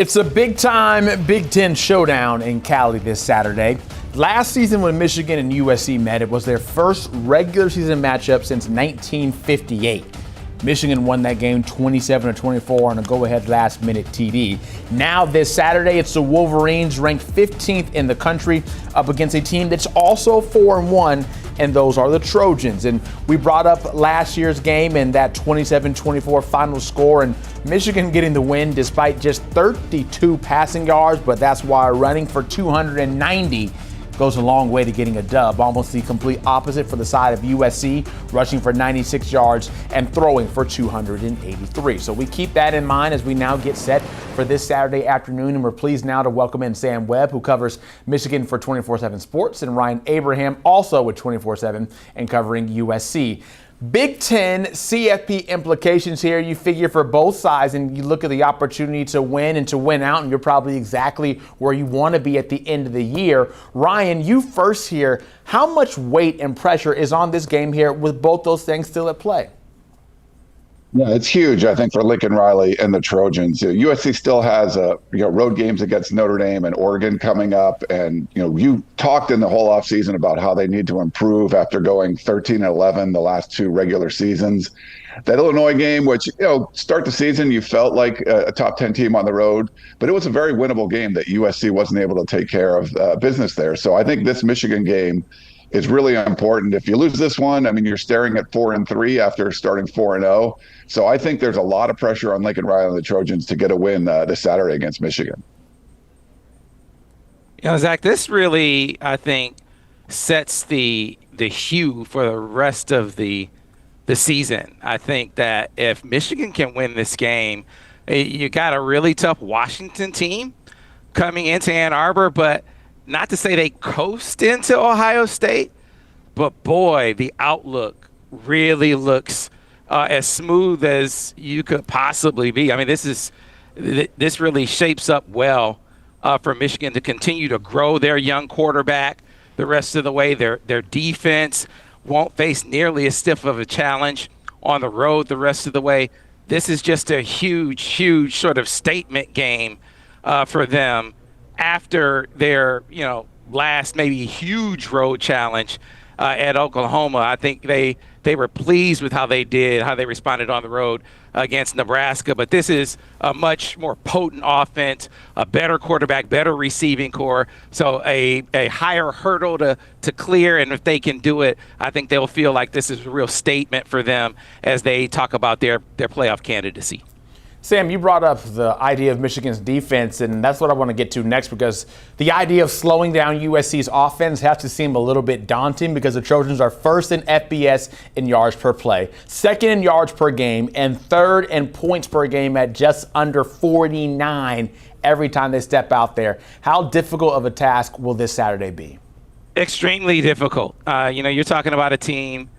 It's a big-time Big Ten showdown in Cali this Saturday. Last season when Michigan and USC met, it was their first regular season matchup since 1958. Michigan won that game 27-24 on a go-ahead last-minute TD. Now this Saturday, it's the Wolverines, ranked 15th in the country, up against a team that's also 4-1, and those are the Trojans. And we brought up last year's game and that 27-24 final score, and Michigan getting the win despite just 32 passing yards, but that's why running for 290 goes a long way to getting a dub. Almost the complete opposite for the side of USC, rushing for 96 yards and throwing for 283. So we keep that in mind as we now get set for this Saturday afternoon, and we're pleased now to welcome in Sam Webb, who covers Michigan for 24/7 Sports, and Ryan Abraham, also with 24/7 and covering USC. Big Ten CFP implications here, you figure, for both sides, and you look at the opportunity to win and to win out, and you're probably exactly where you want to be at the end of the year. Ryan, you first here. How much weight and pressure is on this game here with both those things still at play? Yeah, it's huge, I think, for Lincoln Riley and the Trojans. USC still has road games against Notre Dame and Oregon coming up. And, you talked in the whole offseason about how they need to improve after going 13-11 the last two regular seasons. That Illinois game, which, start the season, you felt like a top 10 team on the road, but it was a very winnable game that USC wasn't able to take care of business there. So I think this Michigan game is really important. If you lose this one, you're staring at 4-3 after starting 4-0. So I think there's a lot of pressure on Lincoln Riley and the Trojans to get a win this Saturday against Michigan. Zach, this really, I think, sets the hue for the rest of the season. I think that if Michigan can win this game, you got a really tough Washington team coming into Ann Arbor, but not to say they coast into Ohio State, but boy, the outlook really looks as smooth as you could possibly be. This really shapes up well for Michigan to continue to grow their young quarterback the rest of the way. Their defense won't face nearly as stiff of a challenge on the road the rest of the way. This is just a huge sort of statement game for them after their, last maybe huge road challenge at Oklahoma. I think they were pleased with how they responded on the road against Nebraska. But this is a much more potent offense, a better quarterback, better receiving core. So a higher hurdle to clear. And if they can do it, I think they'll feel like this is a real statement for them as they talk about their playoff candidacy. Sam, you brought up the idea of Michigan's defense, and that's what I want to get to next, because the idea of slowing down USC's offense has to seem a little bit daunting, because the Trojans are first in FBS in yards per play, second in yards per game, and third in points per game at just under 49 every time they step out there. How difficult of a task will this Saturday be? Extremely difficult. You're talking about a team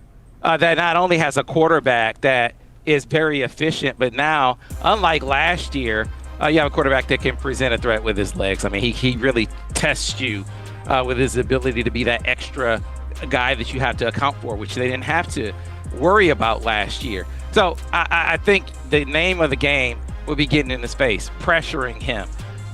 that not only has a quarterback that is very efficient, but now, unlike last year, you have a quarterback that can present a threat with his legs. He really tests you with his ability to be that extra guy that you have to account for, which they didn't have to worry about last year. So I think the name of the game will be getting in his face, pressuring him,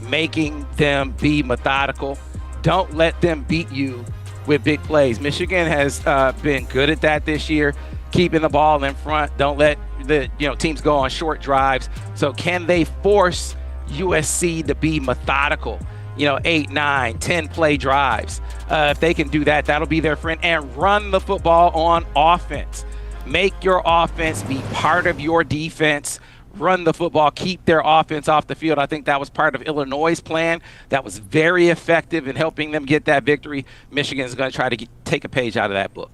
making them be methodical. Don't let them beat you with big plays. Michigan has been good at that this year, keeping the ball in front. Don't let the teams go on short drives. So can they force USC to be methodical? 8, 9, 10 play drives. If they can do that, that'll be their friend. And run the football on offense. Make your offense be part of your defense. Run the football, keep their offense off the field. I think that was part of Illinois' plan. That was very effective in helping them get that victory. Michigan is going to try to take a page out of that book.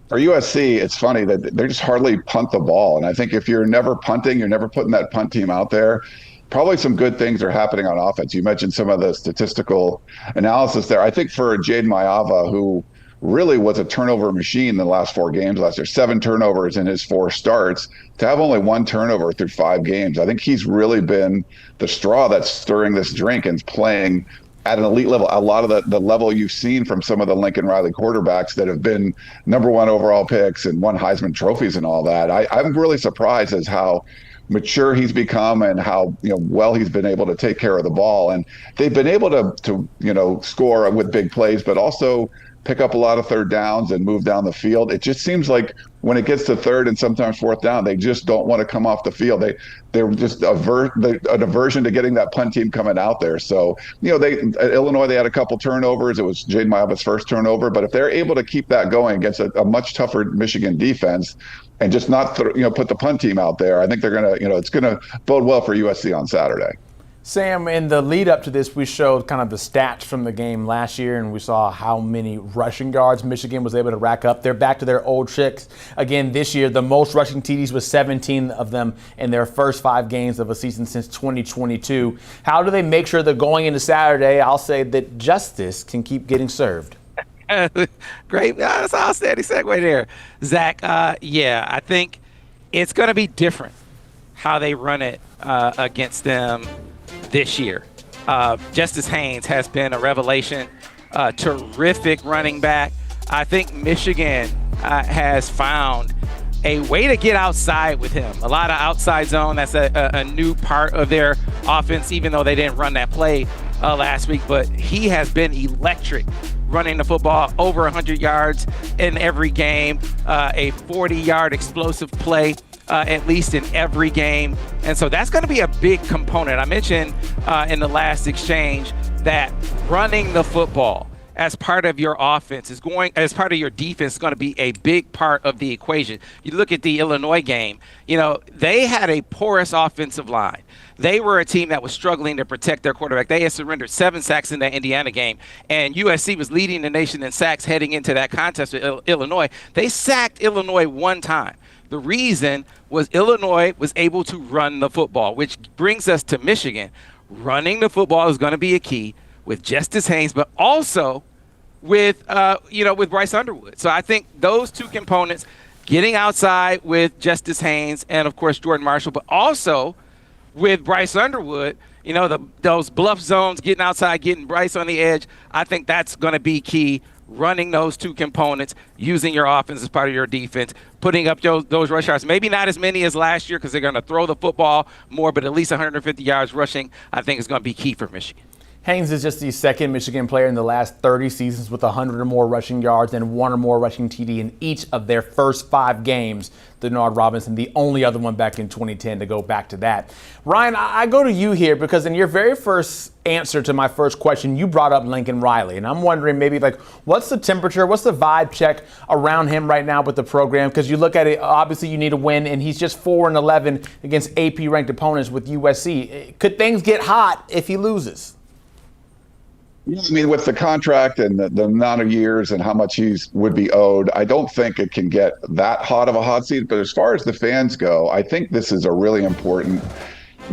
For USC, it's funny that they just hardly punt the ball. And I think if you're never punting, you're never putting that punt team out there, probably some good things are happening on offense. You mentioned some of the statistical analysis there. I think for Jade Mayava, who really was a turnover machine in the last 4 games last year, 7 turnovers in his 4 starts, to have only 1 turnover through 5 games. I think he's really been the straw that's stirring this drink and playing at an elite level, a lot of the level you've seen from some of the Lincoln Riley quarterbacks that have been number 1 overall picks and won Heisman trophies and all that. I'm really surprised as how mature he's become and how well he's been able to take care of the ball. And they've been able to score with big plays, but also pick up a lot of third downs and move down the field. It just seems like when it gets to third and sometimes fourth down, they just don't want to come off the field. They're just an aversion to getting that punt team coming out there. So, at Illinois, they had a couple turnovers. It was Jaden Maiava's first turnover. But if they're able to keep that going against a much tougher Michigan defense and just not put the punt team out there, I think they're going to, it's going to bode well for USC on Saturday. Sam, in the lead up to this, we showed kind of the stats from the game last year, and we saw how many rushing yards Michigan was able to rack up. They're back to their old tricks again this year. The most rushing TDs was 17 of them in their first 5 games of a season since 2022. How do they make sure that going into Saturday, I'll say that justice can keep getting served? Great. That's an outstanding segue there, Zach. I think it's going to be different how they run it against them this year. Justice Haynes has been a revelation, terrific running back. I think Michigan has found a way to get outside with him. A lot of outside zone. That's a new part of their offense, even though they didn't run that play last week. But he has been electric running the football, over 100 yards in every game, a 40-yard explosive play at least in every game. And so that's going to be a big component. I mentioned in the last exchange that running the football as part of your offense as part of your defense is going to be a big part of the equation. You look at the Illinois game, they had a porous offensive line. They were a team that was struggling to protect their quarterback. They had surrendered 7 sacks in that Indiana game, and USC was leading the nation in sacks heading into that contest with Illinois. They sacked Illinois 1 time. The reason was Illinois was able to run the football, which brings us to Michigan. Running the football is going to be a key with Justice Haynes, but also with Bryce Underwood. So I think those 2 components, getting outside with Justice Haynes and, of course, Jordan Marshall, but also with Bryce Underwood, those bluff zones, getting outside, getting Bryce on the edge, I think that's going to be key. Running those 2 components, using your offense as part of your defense, putting up those rush yards. Maybe not as many as last year because they're going to throw the football more, but at least 150 yards rushing, I think is going to be key for Michigan. Haynes is just the second Michigan player in the last 30 seasons with 100 or more rushing yards and 1 or more rushing TD in each of their first 5 games. Denard Robinson, the only other one back in 2010 to go back to that. Ryan, I go to you here because in your very first answer to my first question, you brought up Lincoln Riley. And I'm wondering maybe what's the temperature, what's the vibe check around him right now with the program? Because you look at it, obviously you need a win, and he's just 4-11 against AP-ranked opponents with USC. Could things get hot if he loses? Yeah, I mean, with the contract and the amount of years and how much would be owed, I don't think it can get that hot of a hot seat. But as far as the fans go, I think this is a really important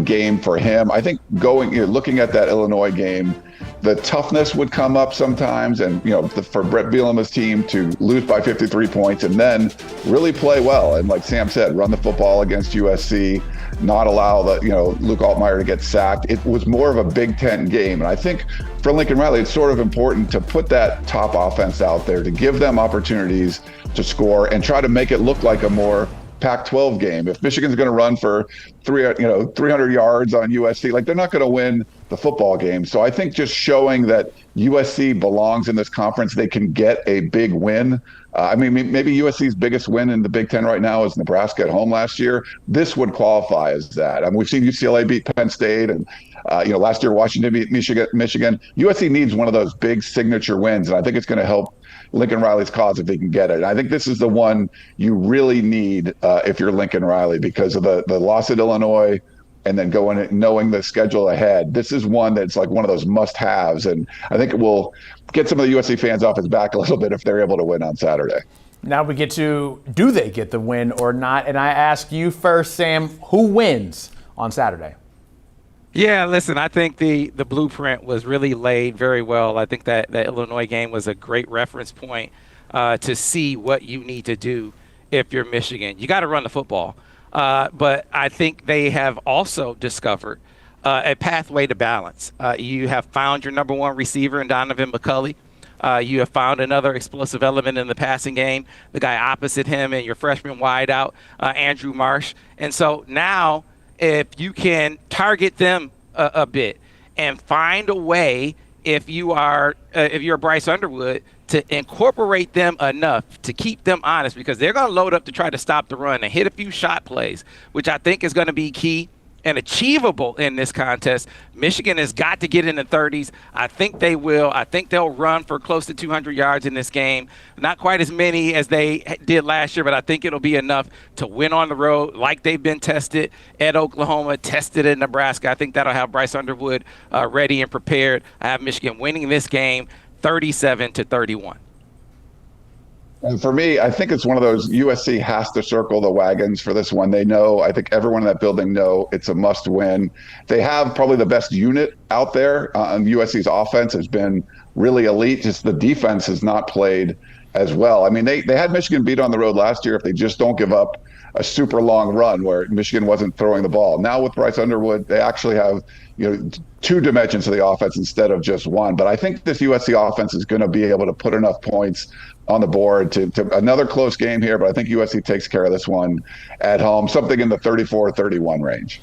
game for him. I think looking at that Illinois game, the toughness would come up sometimes, and for Brett Bielema's team to lose by 53 points and then really play well, and like Sam said, run the football against USC, not allow Luke Altmaier to get sacked. It was more of a Big Ten game, and I think for Lincoln Riley, it's sort of important to put that top offense out there, to give them opportunities to score and try to make it look like a more Pac-12 game. If Michigan's going to run for 300 yards on USC, they're not going to win the football game. So I think just showing that USC belongs in this conference, they can get a big win. Maybe USC's biggest win in the Big Ten right now is Nebraska at home last year. This would qualify as that. We've seen UCLA beat Penn State, and last year Washington beat Michigan. USC needs one of those big signature wins, and I think it's going to help Lincoln Riley's cause if he can get it. And I think this is the one you really need if you're Lincoln Riley, because of the loss at Illinois and then knowing the schedule ahead. This is one that's one of those must-haves, and I think it will get some of the USC fans off his back a little bit if they're able to win on Saturday. Now we get to, do they get the win or not? And I ask you first, Sam, who wins on Saturday? Yeah, listen, I think the blueprint was really laid very well. I think that Illinois game was a great reference point to see what you need to do if you're Michigan. You got to run the football. But I think they have also discovered a pathway to balance. You have found your number 1 receiver in Donovan McCulley. You have found another explosive element in the passing game, the guy opposite him and your freshman wideout, Andrew Marsh. And so now if you can target them a bit and find a way, if you're Bryce Underwood, to incorporate them enough to keep them honest, because they're going to load up to try to stop the run and hit a few shot plays, which I think is going to be key and achievable in this contest. Michigan has got to get in the 30s. I think they will. I think they'll run for close to 200 yards in this game. Not quite as many as they did last year, but I think it'll be enough to win on the road like they've been tested at Oklahoma, tested in Nebraska. I think that'll have Bryce Underwood ready and prepared. I have Michigan winning this game 37-31. And for me, I think it's one of those USC has to circle the wagons for this one. They know, I think everyone in that building know it's a must win. They have probably the best unit out there. USC's offense has been really elite. Just the defense has not played as well. I mean, they had Michigan beat on the road last year if they just don't give up a super long run where Michigan wasn't throwing the ball. Now with Bryce Underwood, they actually have, two dimensions of the offense instead of just one. But I think this USC offense is going to be able to put enough points on the board to another close game here. But I think USC takes care of this one at home, something in the 34-31 range.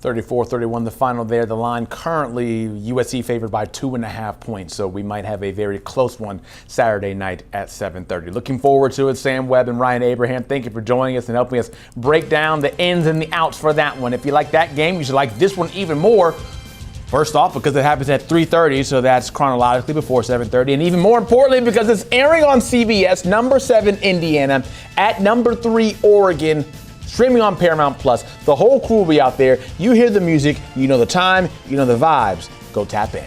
34-31, the final there. The line currently USC favored by 2.5 points, so we might have a very close one Saturday night at 7:30. Looking forward to it. Sam Webb and Ryan Abraham, thank you for joining us and helping us break down the ins and the outs for that one. If you like that game, you should like this one even more. First off, because it happens at 3:30, so that's chronologically before 7:30, and even more importantly, because it's airing on CBS, number 7 Indiana at number 3 Oregon, streaming on Paramount Plus. The whole crew will be out there. You hear the music, you know the time, you know the vibes. Go tap in.